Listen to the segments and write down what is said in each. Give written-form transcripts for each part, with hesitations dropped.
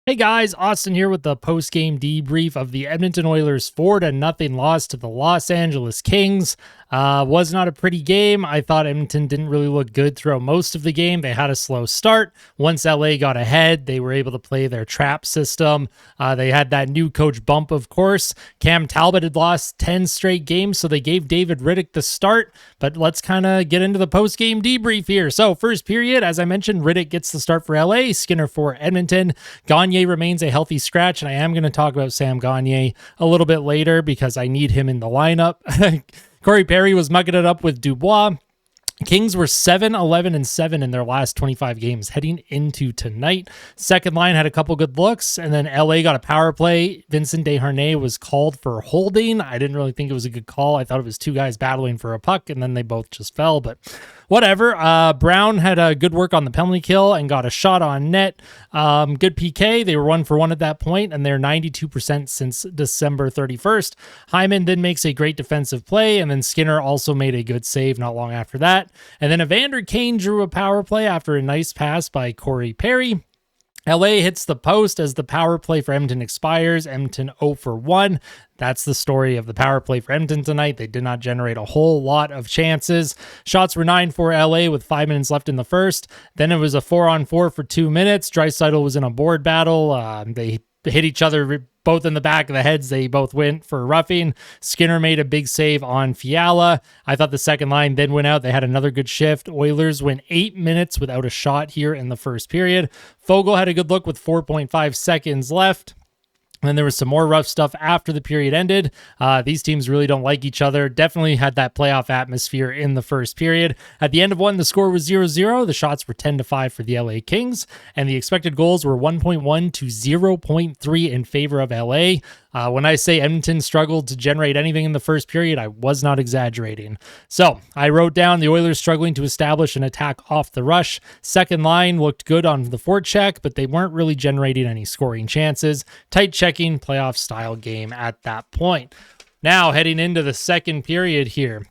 Hey guys, Austin here with the post-game debrief of the Edmonton Oilers 4-0 loss to the Los Angeles Kings. Was not a pretty game. I thought Edmonton didn't really look good throughout most of the game. They had a slow start. Once LA got ahead, they were able to play their trap system. They had that new coach bump, of course. Cam Talbot had lost 10 straight games, so they gave David Rittich the start. But let's kind of get into the post-game debrief here. So first period, as I mentioned, Rittich gets the start for LA, Skinner for Edmonton. Gagne remains a healthy scratch, and I am going to talk about Sam Gagne a little bit later because I need him in the lineup. Corey Perry was mucking it up with Dubois. Kings were 7-11-7 in their last 25 games heading into tonight. Second line had a couple good looks, and then LA got a power play. Vincent Desharnais was called for holding. I didn't really think it was a good call. I thought it was two guys battling for a puck, and then they both just fell, but whatever. Brown had a good work on the penalty kill and got a shot on net. Good PK. They were 1-for-1 at that point, and they're 92% since December 31st. Hyman then makes a great defensive play, and then Skinner also made a good save not long after that. And then Evander Kane drew a power play after a nice pass by Corey Perry. LA hits the post as the power play for Edmonton expires. Edmonton 0-for-1. That's the story of the power play for Edmonton tonight. They did not generate a whole lot of chances. Shots were 9 for LA with 5 minutes left in the first. Then it was a 4-on-4 for 2 minutes. Draisaitl was in a board battle. They hit each other both in the back of the heads. They both went for roughing. Skinner made a big save on Fiala. I thought the second line then went out. They had another good shift. Oilers went 8 minutes without a shot here in the first period. Fogle had a good look with 4.5 seconds left. And then there was some more rough stuff after the period ended. These teams really don't like each other. Definitely had that playoff atmosphere in the first period. At the end of one, the score was 0-0. The shots were 10-5 for the LA Kings. And the expected goals were 1.1 to 0.3 in favor of LA. When I say Edmonton struggled to generate anything in the first period, I was not exaggerating. So I wrote down the Oilers struggling to establish an attack off the rush. Second line looked good on the forecheck, but they weren't really generating any scoring chances. Tight checking, playoff style game at that point. Now heading into the second period here.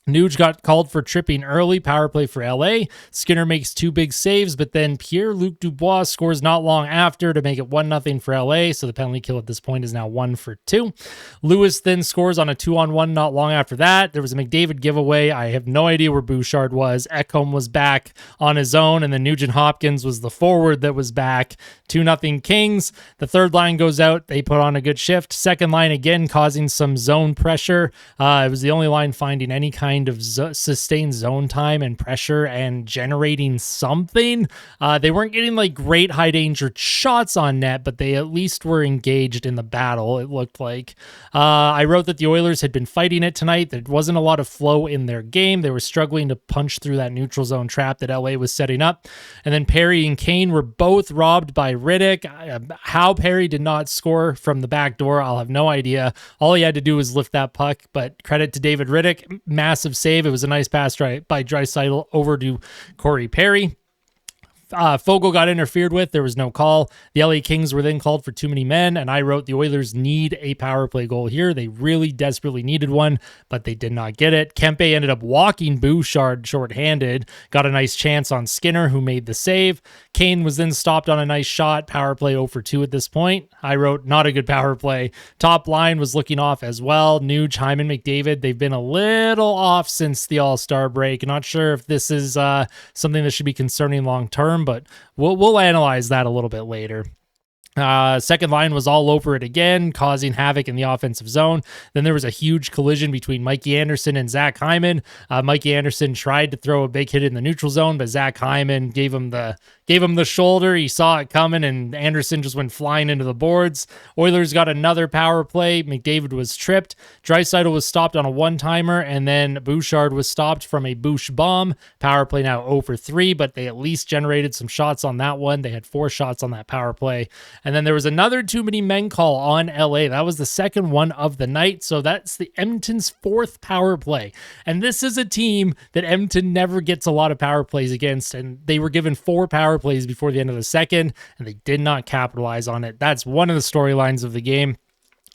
Nuge got called for tripping early, power play for LA. Skinner makes 2 big saves, but then Pierre-Luc Dubois scores not long after to make it 1-0 for LA, so the penalty kill at this point is now 1-for-2. Lewis then scores on a 2-on-1 not long after that. There was a McDavid giveaway. I have no idea where Bouchard was. Ekholm was back on his own, and then Nugent Hopkins was the forward that was back. 2-0 Kings. The third line goes out. They put on a good shift. Second line again causing some zone pressure. It was the only line finding any kind of sustained zone time and pressure and generating something. They weren't getting like great high danger shots on net, but they at least were engaged in the battle, it looked like. I wrote that the Oilers had been fighting it tonight. There wasn't a lot of flow in their game. They were struggling to punch through that neutral zone trap that LA was setting up. And then Perry and Kane were both robbed by Rittich. How Perry did not score from the back door, I'll have no idea. All he had to do was lift that puck, but credit to David Rittich. Massive save. It was a nice pass by Draisaitl over to Corey Perry. Fogle got interfered with. There was no call. The LA Kings were then called for too many men, and I wrote the Oilers need a power play goal here. They really desperately needed one, but they did not get it. Kempe ended up walking Bouchard shorthanded, got a nice chance on Skinner, who made the save. Kane was then stopped on a nice shot. Power play 0-for-2 at this point. I wrote not a good power play. Top line was looking off as well. Nuge, Hyman, McDavid, they've been a little off since the All-Star break. Not sure if this is something that should be concerning long-term, but we'll analyze that a little bit later. Second line was all over it again, causing havoc in the offensive zone. Then there was a huge collision between Mikey Anderson and Zach Hyman. Mikey Anderson tried to throw a big hit in the neutral zone, but Zach Hyman gave him the shoulder. He saw it coming, and Anderson just went flying into the boards. Oilers got another power play. McDavid was tripped. Draisaitl was stopped on a one-timer, and then Bouchard was stopped from a Bouch bomb. Power play now 0-for-3, but they at least generated some shots on that one. They had 4 shots on that power play. And then there was another too many men call on LA. That was the second one of the night. So that's the Edmonton's 4th power play. And this is a team that Edmonton never gets a lot of power plays against. And they were given 4 power plays before the end of the second, and they did not capitalize on it. That's one of the storylines of the game.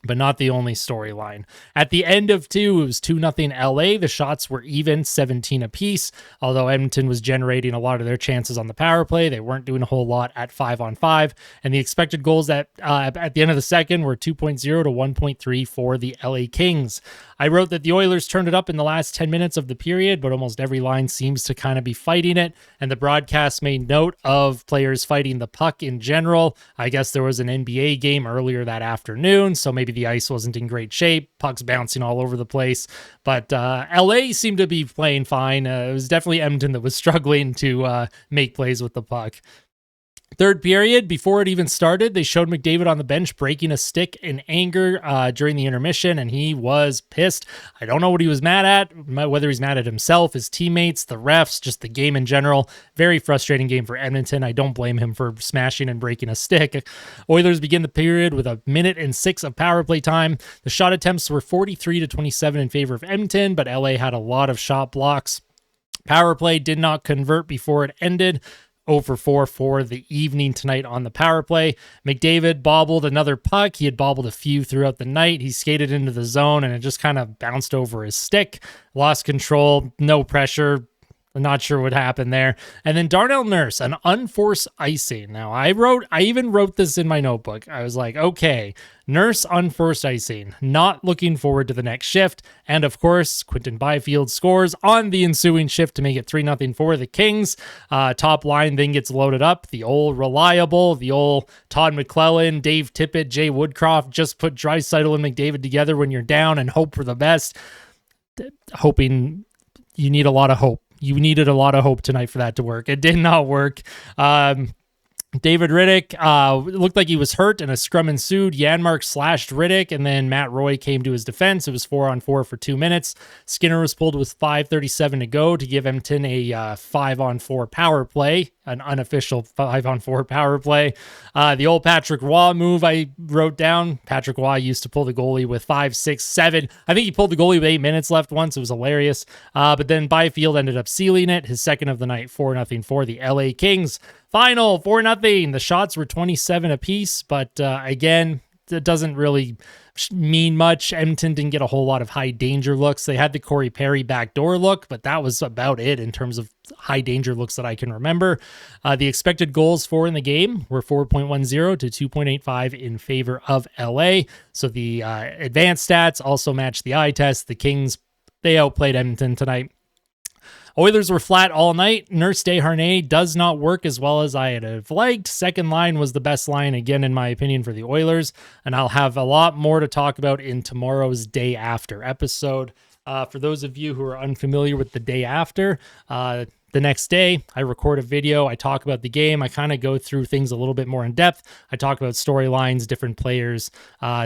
but not the only storyline. At the end of two, it was 2-0 LA. The shots were even, 17 apiece. Although Edmonton was generating a lot of their chances on the power play, they weren't doing a whole lot at 5-on-5. And the expected goals at the end of the second were 2.0 to 1.3 for the LA Kings. I wrote that the Oilers turned it up in the last 10 minutes of the period, but almost every line seems to kind of be fighting it. And the broadcast made note of players fighting the puck in general. I guess there was an NBA game earlier that afternoon, so maybe the ice wasn't in great shape, pucks bouncing all over the place, but LA seemed to be playing fine. It was definitely Edmonton that was struggling to make plays with the puck. Third period, before it even started, they showed McDavid on the bench breaking a stick in anger during the intermission, and he was pissed. I don't know what he was mad at, whether he's mad at himself, his teammates, the refs, just the game in general. Very frustrating game for Edmonton. I don't blame him for smashing and breaking a stick. Oilers begin the period with 1:06 of power play time. The shot attempts were 43 to 27 in favor of Edmonton, but LA had a lot of shot blocks. Power play did not convert before it ended. 0 for 4 for the evening tonight on the power play. McDavid bobbled another puck. He had bobbled a few throughout the night. He skated into the zone and it just kind of bounced over his stick. Lost control, no pressure. I'm not sure what happened there. And then Darnell Nurse, an unforced icing. Now, I even wrote this in my notebook. I was like, okay, Nurse unforced icing. Not looking forward to the next shift. And of course, Quinton Byfield scores on the ensuing shift to make it 3-0 for the Kings. Top line then gets loaded up. The old reliable, the old Todd McClellan, Dave Tippett, Jay Woodcroft, just put Draisaitl and McDavid together when you're down and hope for the best. Hoping, you need a lot of hope. You needed a lot of hope tonight for that to work. It did not work. David Riddick looked like he was hurt and a scrum ensued. Janmark slashed Riddick and then Matt Roy came to his defense. It was 4-on-4 for 2 minutes. Skinner was pulled with 5:37 to go to give Edmonton a 5-on-4 power play, an unofficial 5-on-4 power play. The old Patrick Roy move I wrote down. Patrick Roy used to pull the goalie with 5, 6, 7. I think he pulled the goalie with 8 minutes left once. It was hilarious. But then Byfield ended up sealing it. His second of the night, 4-0 for the LA Kings. Final 4-0. The shots were 27 apiece, but again, it doesn't really mean much. Edmonton didn't get a whole lot of high danger looks. They had the Corey Perry backdoor look, but that was about it in terms of high danger looks that I can remember. The expected goals for in the game were 4.10 to 2.85 in favor of LA. So the advanced stats also matched the eye test. The Kings, they outplayed Edmonton tonight. Oilers were flat all night. Nurse Desharnais does not work as well as I had liked. Second line was the best line, again, in my opinion, for the Oilers. And I'll have a lot more to talk about in tomorrow's Day After episode. For those of you who are unfamiliar with the Day After, the next day, I record a video. I talk about the game. I kind of go through things a little bit more in depth. I talk about storylines, different players.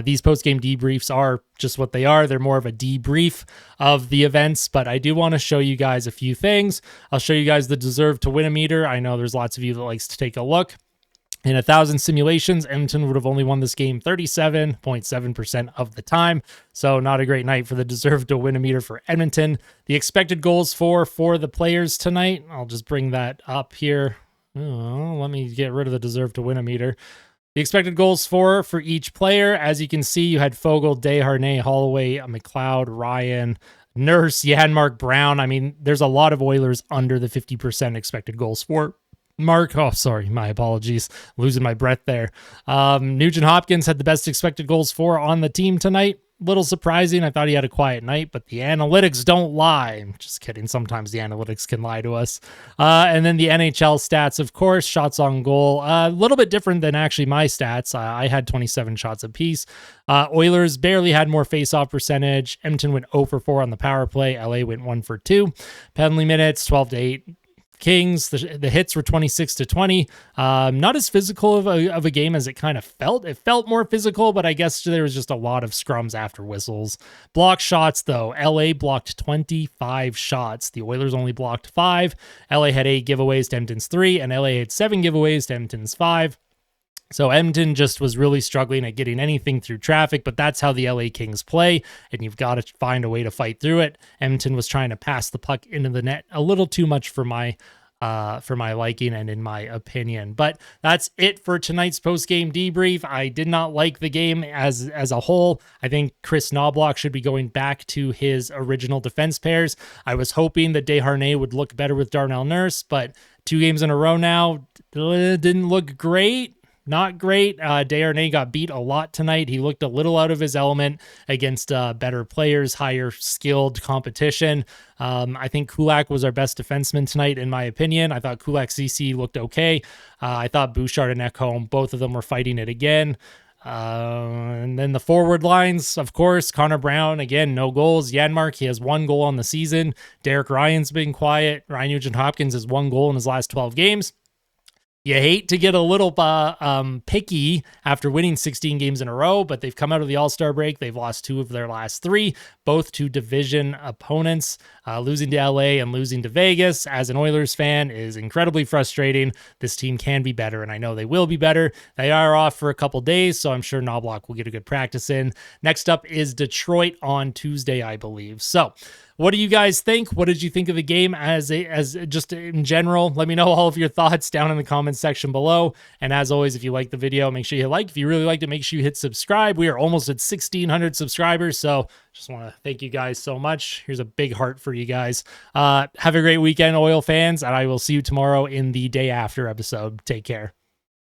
These post-game debriefs are just what they are. They're more of a debrief of the events, but I do want to show you guys a few things. I'll show you guys the deserve to win meter. I know there's lots of you that likes to take a look. In 1,000 simulations, Edmonton would have only won this game 37.7% of the time. So not a great night for the deserve to win meter for Edmonton. The expected goals for the players tonight, I'll just bring that up here. Oh, let me get rid of the deserve to win meter. The expected goals for each player, as you can see, you had Fogle, Desharnais, Holloway, McLeod, Ryan, Nurse, Janmark, Brown. I mean, there's a lot of Oilers under the 50% expected goals for. Mark, oh, sorry, my apologies. Losing my breath there. Nugent Hopkins had the best expected goals for on the team tonight. Little surprising. I thought he had a quiet night, but the analytics don't lie. I'm just kidding. Sometimes the analytics can lie to us. And then the NHL stats, of course, shots on goal. A little bit different than actually my stats. I had 27 shots apiece. Oilers barely had more face-off percentage. Edmonton went 0 for 4 on the power play. LA went 1 for 2. Penalty minutes, 12 to 8. Kings, the hits were 26 to 20. Not as physical of a game as it kind of felt. It felt more physical, but I guess there was just a lot of scrums after whistles. Block shots, though. LA blocked 25 shots. The Oilers only blocked 5. LA had 8 giveaways to Edmonton's 3, and LA had 7 giveaways to Edmonton's 5. So Edmonton just was really struggling at getting anything through traffic, but that's how the LA Kings play, and you've got to find a way to fight through it. Edmonton was trying to pass the puck into the net a little too much for my for my liking and in my opinion. But that's it for tonight's post-game debrief. I did not like the game as a whole. I think Chris Knoblauch should be going back to his original defense pairs. I was hoping that Desharnais would look better with Darnell Nurse, but 2 games in a row now didn't look great. Not great. Desharnais got beat a lot tonight. He looked a little out of his element against better players, higher skilled competition. I think Kulak was our best defenseman tonight, in my opinion. I thought Kulak CC looked okay. I thought Bouchard and Ekholm, both of them were fighting it again. And then the forward lines, of course, Connor Brown, again, no goals. Janmark, he has 1 goal on the season. Derek Ryan's been quiet. Ryan Nugent-Hopkins has 1 goal in his last 12 games. You hate to get a little picky after winning 16 games in a row, but they've come out of the All-Star break. They've lost 2 of their last 3, both to division opponents. Losing to LA and losing to Vegas as an Oilers fan is incredibly frustrating. This team can be better, and I know they will be better. They are off for a couple days, so I'm sure Knoblauch will get a good practice in. Next up is Detroit on Tuesday, I believe. So what do you guys think? What did you think of the game as just in general? Let me know all of your thoughts down in the comments section below. And as always, if you like the video, make sure you hit like. If you really liked it, make sure you hit subscribe. We are almost at 1,600 subscribers, so just want to thank you guys so much. Here's a big heart for you guys. Have a great weekend, Oil fans, and I will see you tomorrow in the day after episode. Take care.